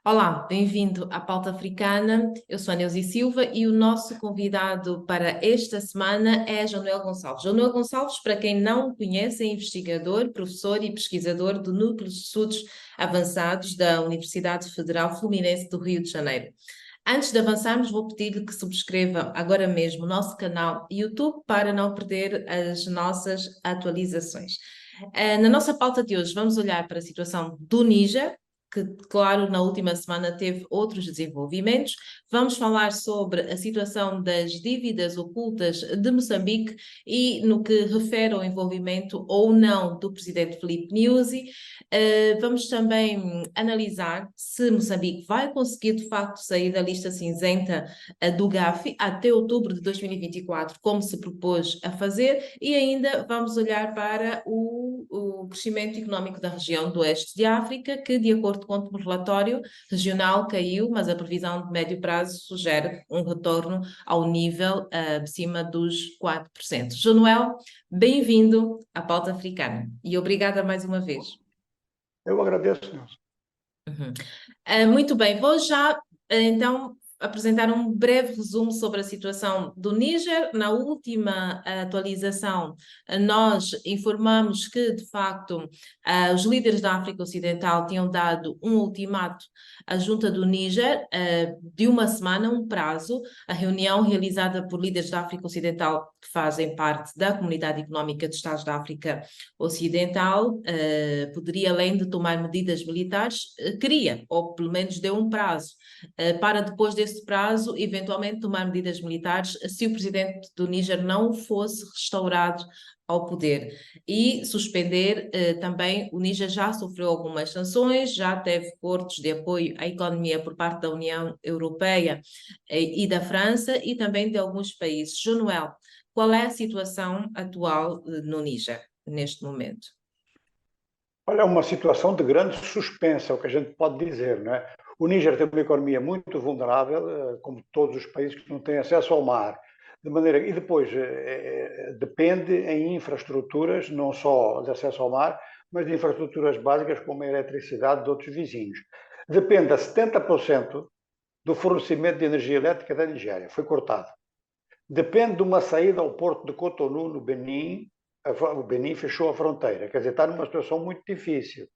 Olá, bem-vindo à Pauta Africana. Eu sou a Neuzi Silva e o nosso convidado para esta semana é João Noel Gonçalves. João Noel Gonçalves, para quem não o conhece, é investigador, professor e pesquisador do Núcleo de Estudos Avançados da Universidade Federal Fluminense do Rio de Janeiro. Antes de avançarmos, vou pedir-lhe que subscreva agora mesmo o nosso canal YouTube para não perder as nossas atualizações. Na nossa pauta de hoje, vamos olhar para a situação do Níger, que, claro, na última semana teve outros desenvolvimentos. Vamos falar sobre a situação das dívidas ocultas de Moçambique e no que refere ao envolvimento ou não do presidente Filipe Nyusi. Vamos também analisar se Moçambique vai conseguir, de facto, sair da lista cinzenta do Gafi até outubro de 2024, como se propôs a fazer, e ainda vamos olhar para o crescimento económico da região do oeste de África, que, de acordo com o relatório regional, caiu, mas a previsão de médio prazo sugere um retorno ao nível acima dos 4%. João Noel, bem-vindo à Pauta Africana e obrigada mais uma vez. Eu agradeço, Nelson. Muito bem, vou já então apresentar um breve resumo sobre a situação do Níger. Na última atualização, nós informamos que, de facto, os líderes da África Ocidental tinham dado um ultimato à junta do Níger de uma semana, um prazo. A reunião realizada por líderes da África Ocidental que fazem parte da Comunidade Económica de Estados da África Ocidental poderia, além de tomar medidas militares, queria, ou pelo menos deu um prazo, para depois desse prazo, eventualmente tomar medidas militares se o presidente do Níger não fosse restaurado ao poder. E suspender também, o Níger já sofreu algumas sanções, já teve cortes de apoio à economia por parte da União Europeia e da França e também de alguns países. João Noel, qual é a situação atual no Níger, neste momento? Olha, é uma situação de grande suspensa, é o que a gente pode dizer, não é? O Níger tem uma economia muito vulnerável, como todos os países que não têm acesso ao mar. De maneira, e depois depende em infraestruturas, não só de acesso ao mar, mas de infraestruturas básicas como a eletricidade de outros vizinhos. Depende a 70% do fornecimento de energia elétrica da Nigéria, foi cortado. Depende de uma saída ao porto de Cotonou, no Benin. O Benin fechou a fronteira, quer dizer, está numa situação muito difícil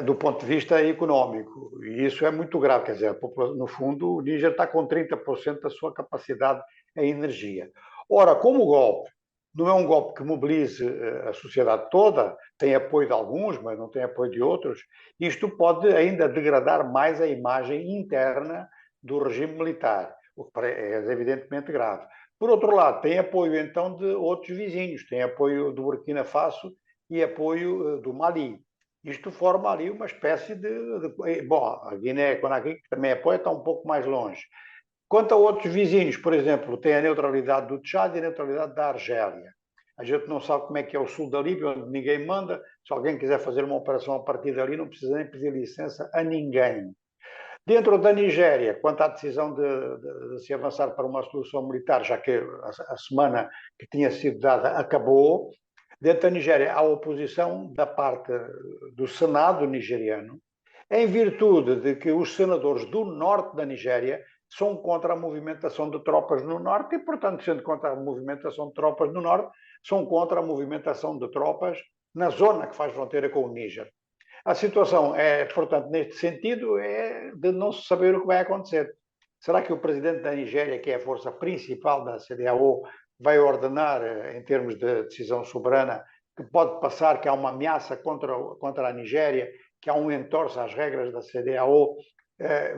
do ponto de vista económico, e isso é muito grave, quer dizer, no fundo o Níger está com 30% da sua capacidade em energia. Ora, como o golpe não é um golpe que mobilize a sociedade toda, tem apoio de alguns, mas não tem apoio de outros, isto pode ainda degradar mais a imagem interna do regime militar, o que é evidentemente grave. Por outro lado, tem apoio então de outros vizinhos, tem apoio do Burkina Faso e apoio do Mali. Isto forma ali uma espécie bom, a Guiné-Conakry, que também apoia, está um pouco mais longe. Quanto a outros vizinhos, por exemplo, tem a neutralidade do Tchad e a neutralidade da Argélia. A gente não sabe como é que é o sul da Líbia, onde ninguém manda. Se alguém quiser fazer uma operação a partir dali, não precisa nem pedir licença a ninguém. Dentro da Nigéria, quanto à decisão de se avançar para uma solução militar, já que a semana que tinha sido dada acabou, dentro da Nigéria há oposição da parte do Senado nigeriano, em virtude de que os senadores do norte da Nigéria são contra a movimentação de tropas no norte e, portanto, sendo contra a movimentação de tropas no norte, são contra a movimentação de tropas na zona que faz fronteira com o Níger. A situação é, portanto, neste sentido, é de não se saber o que vai acontecer. Será que o presidente da Nigéria, que é a força principal da CDAO, vai ordenar, em termos de decisão soberana, que pode passar que há uma ameaça contra a Nigéria, que há um entorce às regras da CDAO,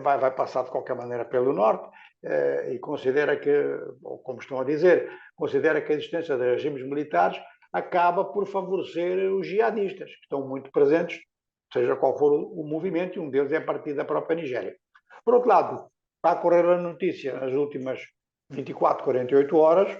vai passar de qualquer maneira pelo norte, e considera que, ou como estão a dizer, considera que a existência de regimes militares acaba por favorecer os jihadistas, que estão muito presentes, seja qual for o movimento, e um deles é a partir da própria Nigéria. Por outro lado, está a correr a notícia nas últimas 24, 48 horas,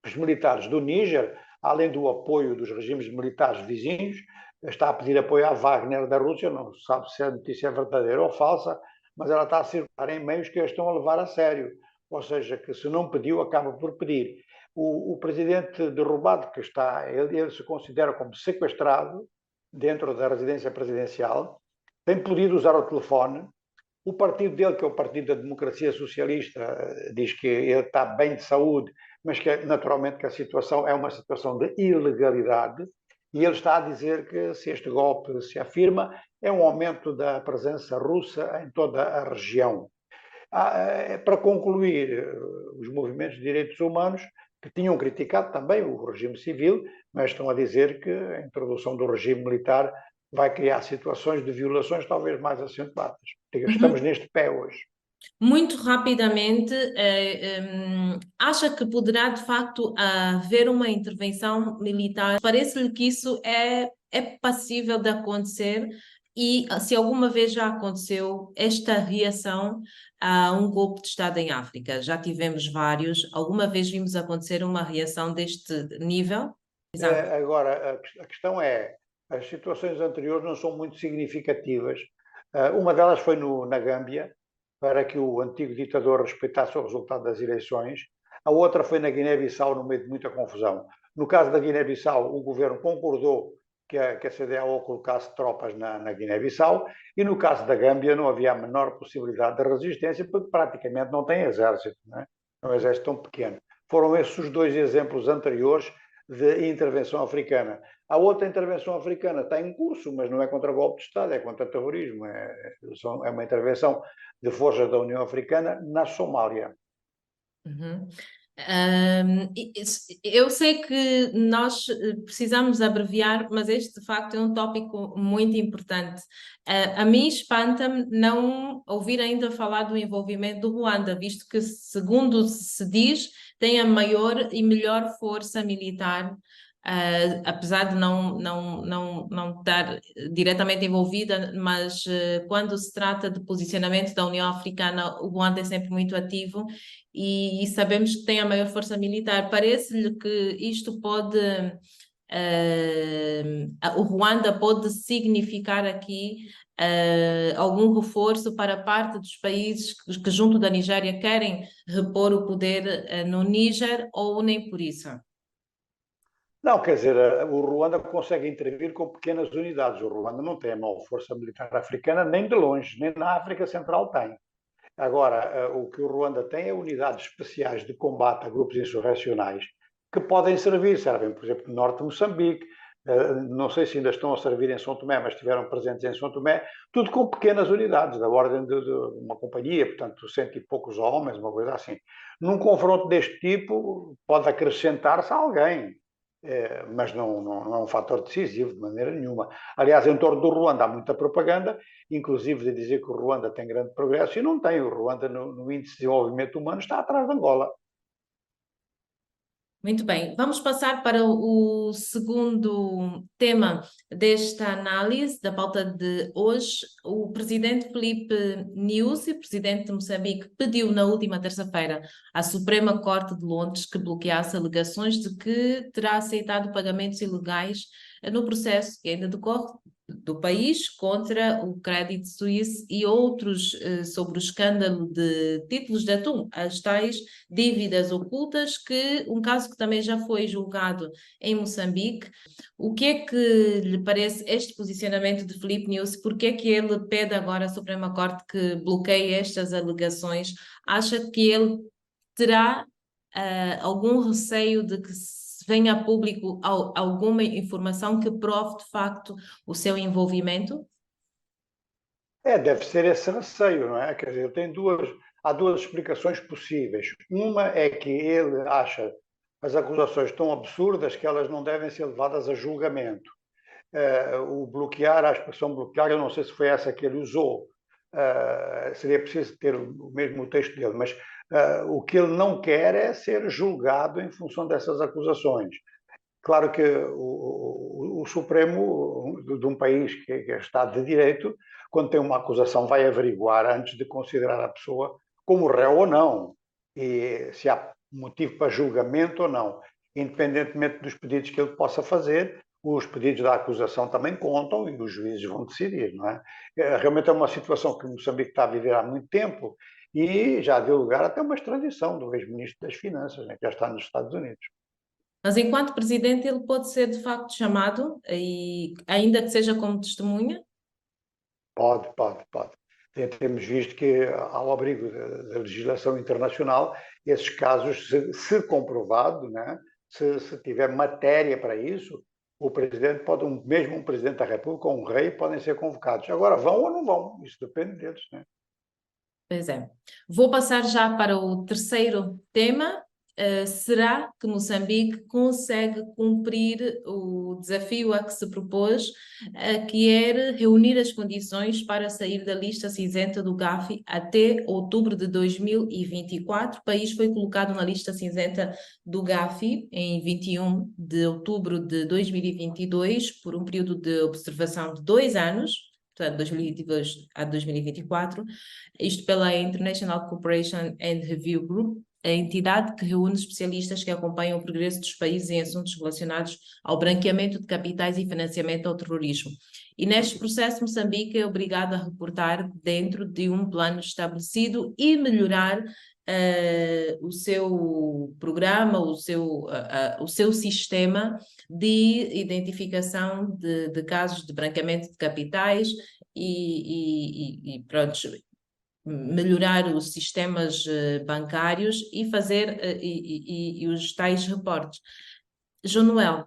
os militares do Níger, além do apoio dos regimes militares vizinhos, está a pedir apoio à Wagner da Rússia, não se sabe se a notícia é verdadeira ou falsa, mas ela está a circular em meios que a estão a levar a sério, ou seja, que se não pediu, acaba por pedir. O presidente derrubado, que está, ele se considera como sequestrado dentro da residência presidencial, tem podido usar o telefone O partido dele, que é o Partido da Democracia Socialista, diz que ele está bem de saúde, mas que naturalmente que a situação é uma situação de ilegalidade, e ele está a dizer que se este golpe se afirma, é um aumento da presença russa em toda a região. Para concluir, os movimentos de direitos humanos, que tinham criticado também o regime civil, mas estão a dizer que a introdução do regime militar vai criar situações de violações talvez mais acentuadas. Estamos Uhum. neste pé hoje. Muito rapidamente, acha que poderá de facto haver uma intervenção militar? Parece-lhe que isso é passível de acontecer e se alguma vez já aconteceu esta reação a um golpe de Estado em África? Já tivemos vários. Alguma vez vimos acontecer uma reação deste nível? Exato. Agora, a questão é, as situações anteriores não são muito significativas. Uma delas foi na Gâmbia, para que o antigo ditador respeitasse o resultado das eleições. A outra foi na Guiné-Bissau, no meio de muita confusão. No caso da Guiné-Bissau, o governo concordou que a CDAO colocasse tropas na Guiné-Bissau, e no caso da Gâmbia não havia a menor possibilidade de resistência, porque praticamente não tem exército, não é? É um exército tão pequeno. Foram esses os dois exemplos anteriores de intervenção africana. A outra intervenção africana está em curso, mas não é contra golpe de Estado, é contra terrorismo. É uma intervenção de forças da União Africana na Somália. Uhum. Eu sei que nós precisamos abreviar, mas este de facto é um tópico muito importante. A mim espanta-me não ouvir ainda falar do envolvimento do Ruanda, visto que, segundo se diz, tem a maior e melhor força militar. Apesar de não estar diretamente envolvida, mas quando se trata de posicionamento da União Africana, o Ruanda é sempre muito ativo e sabemos que tem a maior força militar. Parece-lhe que isto pode, o Ruanda pode significar aqui algum reforço para parte dos países que junto da Nigéria querem repor o poder no Níger ou nem por isso? Não, quer dizer, o Ruanda consegue intervir com pequenas unidades. O Ruanda não tem a maior força militar africana, nem de longe, nem na África Central tem. Agora, o que o Ruanda tem é unidades especiais de combate a grupos insurrecionais que podem servir, servem, por exemplo, no norte de Moçambique, não sei se ainda estão a servir em São Tomé, mas estiveram presentes em São Tomé, tudo com pequenas unidades, da ordem de uma companhia, portanto, cento e poucos homens, uma coisa assim. Num confronto deste tipo, pode acrescentar-se alguém, mas não é um fator decisivo de maneira nenhuma. Aliás, em torno do Ruanda há muita propaganda, inclusive de dizer que o Ruanda tem grande progresso, e não tem. O Ruanda, no índice de desenvolvimento humano, está atrás de Angola. Muito bem, vamos passar para o segundo tema desta análise da pauta de hoje. O presidente Filipe Nyusi, presidente de Moçambique, pediu na última terça-feira à Suprema Corte de Londres que bloqueasse alegações de que terá aceitado pagamentos ilegais no processo que ainda decorre do país contra o Credit Suisse e outros sobre o escândalo de títulos de atum, as tais dívidas ocultas, um caso que também já foi julgado em Moçambique. O que é que lhe parece este posicionamento de Filipe Nyusi? Por que é que ele pede agora à Suprema Corte que bloqueie estas alegações? Acha que ele terá algum receio de que venha a público alguma informação que prove de facto o seu envolvimento? Deve ser esse receio, não é? Quer dizer, há duas explicações possíveis. Uma é que ele acha as acusações tão absurdas que elas não devem ser levadas a julgamento. O bloquear, a expressão bloquear, eu não sei se foi essa que ele usou, seria preciso ter o mesmo texto dele, mas o que ele não quer é ser julgado em função dessas acusações. Claro que o Supremo de um país que é Estado de Direito, quando tem uma acusação, vai averiguar antes de considerar a pessoa como réu ou não, e se há motivo para julgamento ou não, independentemente dos pedidos que ele possa fazer. Os pedidos da acusação também contam e os juízes vão decidir, não é? Realmente é uma situação que Moçambique está a viver há muito tempo e já deu lugar até uma extradição do ex-ministro das Finanças, né, que já está nos Estados Unidos. Mas enquanto presidente ele pode ser de facto chamado, e ainda que seja como testemunha? Pode. temos visto que, ao abrigo da legislação internacional, esses casos, se comprovado, né, se tiver matéria para isso, o presidente pode, mesmo um presidente da República ou um rei, podem ser convocados. Agora, vão ou não vão? Isso depende deles, né? Pois é. Vou passar já para o terceiro tema. Será que Moçambique consegue cumprir o desafio a que se propôs, que era reunir as condições para sair da lista cinzenta do Gafi até outubro de 2024? O país foi colocado na lista cinzenta do Gafi em 21 de outubro de 2022 por um período de observação de 2 anos, portanto, 2022 a 2024, isto pela International Cooperation and Review Group, a entidade que reúne especialistas que acompanham o progresso dos países em assuntos relacionados ao branqueamento de capitais e financiamento ao terrorismo. E neste processo, Moçambique é obrigado a reportar dentro de um plano estabelecido e melhorar o seu programa, o seu sistema de identificação de casos de branqueamento de capitais e pronto, melhorar os sistemas bancários e fazer e os tais reportes. João Noel,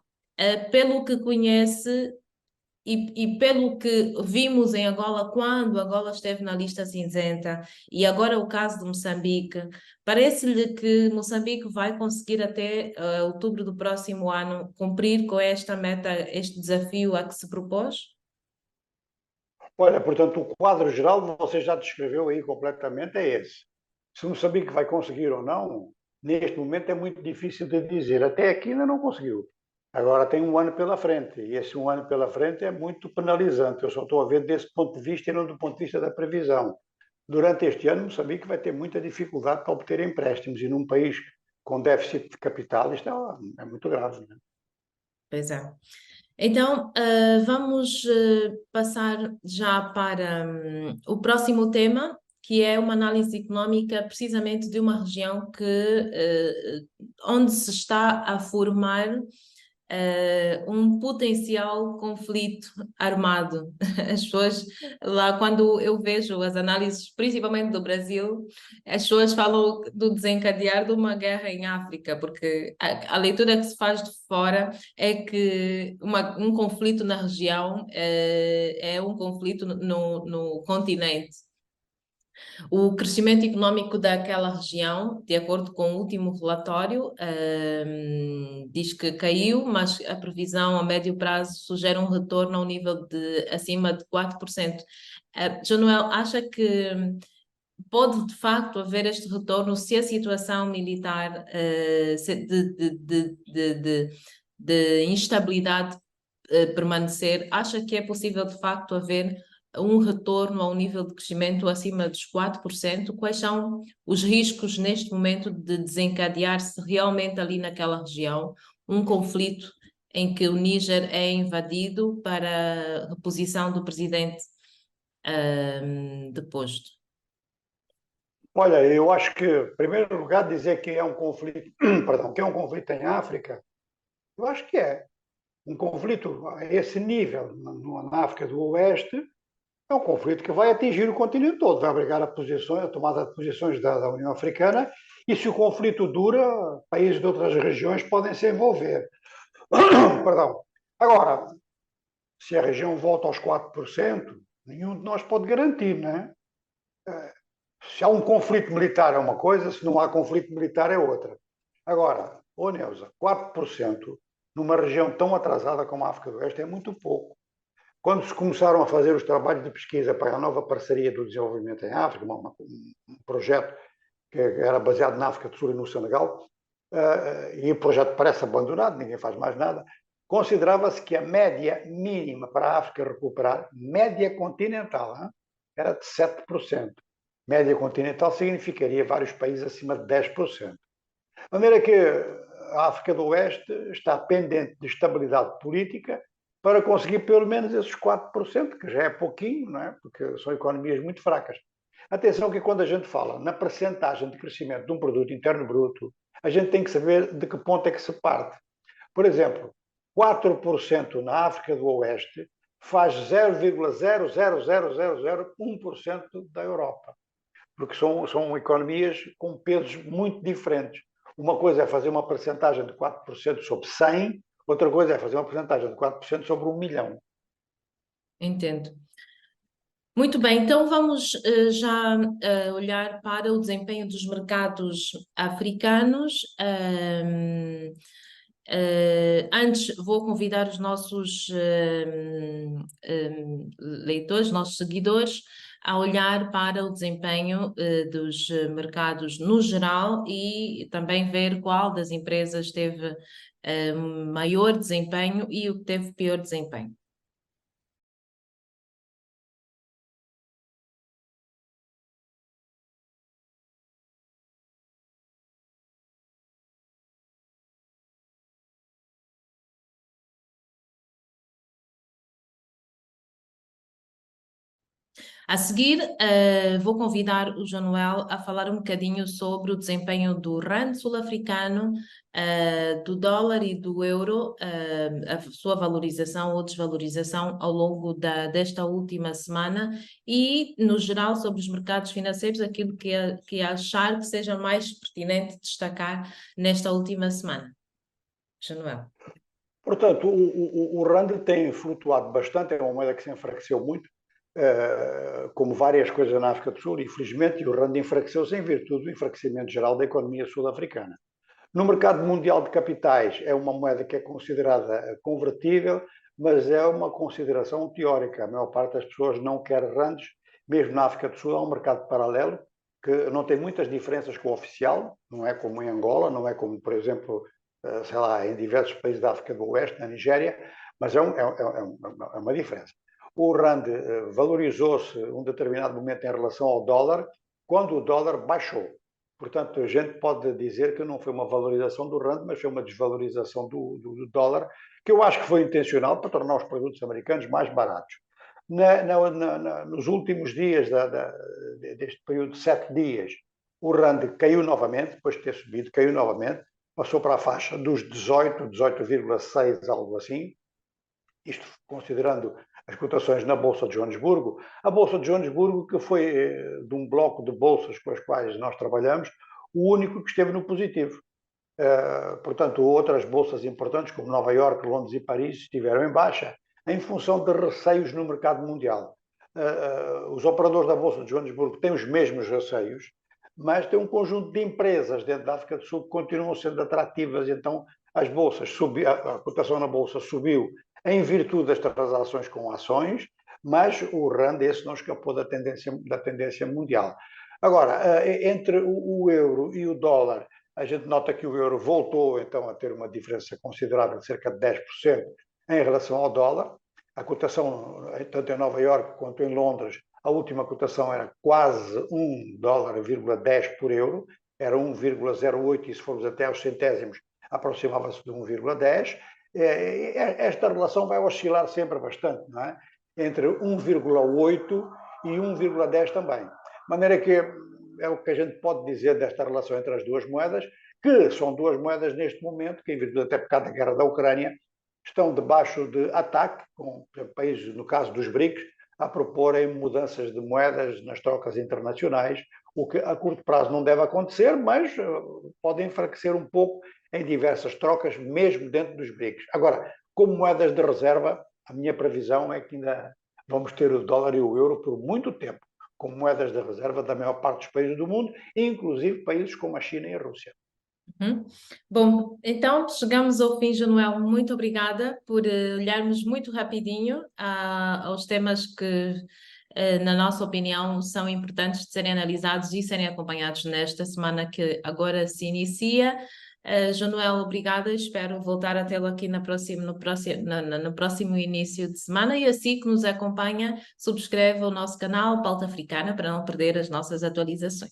pelo que conhece e pelo que vimos em Angola, quando Angola esteve na lista cinzenta, e agora o caso de Moçambique, parece-lhe que Moçambique vai conseguir até outubro do próximo ano cumprir com esta meta, este desafio a que se propôs? Olha, portanto, o quadro geral você já descreveu aí completamente, é esse. Se Moçambique vai conseguir ou não, neste momento é muito difícil de dizer. Até aqui ainda não conseguiu. Agora tem um ano pela frente, e esse um ano pela frente é muito penalizante. Eu só estou a ver desse ponto de vista e não do ponto de vista da previsão. Durante este ano, Moçambique vai ter muita dificuldade para obter empréstimos, e num país com déficit de capital, isto é muito grave, né? Pois é. Então, vamos passar já para o próximo tema, que é uma análise económica precisamente de uma região onde se está a formar um potencial conflito armado. As pessoas lá, quando eu vejo as análises, principalmente do Brasil, as pessoas falam do desencadear de uma guerra em África, porque a leitura que se faz de fora é que um conflito na região é um conflito no continente. O crescimento económico daquela região, de acordo com o último relatório, diz que caiu, mas a previsão a médio prazo sugere um retorno ao nível de acima de 4%. João, acha que pode de facto haver este retorno se a situação militar de instabilidade permanecer? Acha que é possível de facto haver um retorno ao nível de crescimento acima dos 4%? Quais são os riscos neste momento de desencadear-se realmente ali naquela região um conflito em que o Níger é invadido para a reposição do presidente deposto? Olha, eu acho que, em primeiro lugar, dizer que é um conflito, perdão, que é um conflito em África, eu acho que é. Um conflito a esse nível, na África do Oeste, é um conflito que vai atingir o continente todo, vai obrigar a tomada de posições da União Africana, e se o conflito dura, países de outras regiões podem se envolver. Perdão. Agora, se a região volta aos 4%, nenhum de nós pode garantir, não é? Se há um conflito militar é uma coisa, se não há conflito militar é outra. Agora, Neuza, 4% numa região tão atrasada como a África do Oeste é muito pouco. Quando se começaram a fazer os trabalhos de pesquisa para a nova parceria do desenvolvimento em África, um projeto que era baseado na África do Sul e no Senegal, e o projeto parece abandonado, ninguém faz mais nada, considerava-se que a média mínima para a África recuperar, média continental, era de 7%. Média continental significaria vários países acima de 10%. De maneira que a África do Oeste está pendente de estabilidade política para conseguir pelo menos esses 4%, que já é pouquinho, não é? Porque são economias muito fracas. Atenção que quando a gente fala na percentagem de crescimento de um produto interno bruto, a gente tem que saber de que ponto é que se parte. Por exemplo, 4% na África do Oeste faz 0,00001% da Europa, porque são economias com pesos muito diferentes. Uma coisa é fazer uma percentagem de 4% sobre 100, outra coisa é fazer uma percentagem de 4% sobre 1 milhão. Entendo. Muito bem, então vamos já olhar para o desempenho dos mercados africanos. Antes, vou convidar os nossos leitores, nossos seguidores, a olhar para o desempenho dos mercados no geral e também ver qual das empresas teve maior desempenho e o que teve pior desempenho. A seguir, vou convidar o Januel a falar um bocadinho sobre o desempenho do rand sul-africano, do dólar e do euro, a sua valorização ou desvalorização ao longo desta última semana e, no geral, sobre os mercados financeiros, aquilo que achar que seja mais pertinente destacar nesta última semana. Januel. Portanto, o rand tem flutuado bastante, é uma moeda que se enfraqueceu muito, como várias coisas na África do Sul, infelizmente, e o rand enfraqueceu-se em virtude do enfraquecimento geral da economia sul-africana. No mercado mundial de capitais é uma moeda que é considerada convertível, mas é uma consideração teórica. A maior parte das pessoas não quer rands, mesmo na África do Sul há um mercado paralelo que não tem muitas diferenças com o oficial, não é como em Angola, não é como, por exemplo, sei lá, em diversos países da África do Oeste, na Nigéria, mas é uma diferença. O rand valorizou-se um determinado momento em relação ao dólar, quando o dólar baixou. Portanto, a gente pode dizer que não foi uma valorização do rand, mas foi uma desvalorização do dólar, que eu acho que foi intencional para tornar os produtos americanos mais baratos. Nos últimos dias deste período de 7 dias, o rand caiu novamente, depois de ter subido, caiu novamente, passou para a faixa dos 18,6, algo assim, isto considerando as cotações na Bolsa de Joanesburgo. A Bolsa de Joanesburgo, que foi de um bloco de bolsas com as quais nós trabalhamos, o único que esteve no positivo. Portanto, outras bolsas importantes, como Nova Iorque, Londres e Paris, estiveram em baixa, em função de receios no mercado mundial. Os operadores da Bolsa de Joanesburgo têm os mesmos receios, mas tem um conjunto de empresas dentro da África do Sul que continuam sendo atrativas, então as bolsas a cotação na Bolsa subiu em virtude das transações com ações, mas o rand esse não escapou da tendência mundial. Agora, entre o euro e o dólar, a gente nota que o euro voltou então a ter uma diferença considerável de cerca de 10% em relação ao dólar. A cotação, tanto em Nova Iorque quanto em Londres, a última cotação era quase $1,10 por euro, era 1,08 e se formos até aos centésimos, aproximava-se de 1,10. Esta relação vai oscilar sempre bastante, não é? Entre 1,8 e 1,10 também. De maneira que é o que a gente pode dizer desta relação entre as duas moedas, que são duas moedas neste momento, que em virtude até por causa da guerra da Ucrânia, estão debaixo de ataque, com países, no caso dos BRICS, a proporem mudanças de moedas nas trocas internacionais, o que a curto prazo não deve acontecer, mas pode enfraquecer um pouco em diversas trocas, mesmo dentro dos BRICS. Agora, como moedas de reserva, a minha previsão é que ainda vamos ter o dólar e o euro por muito tempo, como moedas de reserva da maior parte dos países do mundo, inclusive países como a China e a Rússia. Bom, então chegamos ao fim, Januel. Muito obrigada por olharmos muito rapidinho aos temas que, na nossa opinião, são importantes de serem analisados e serem acompanhados nesta semana que agora se inicia. Januel, obrigada. Espero voltar a tê-lo aqui no próximo início de semana. E assim que nos acompanha, subscreva o nosso canal Pauta Africana para não perder as nossas atualizações.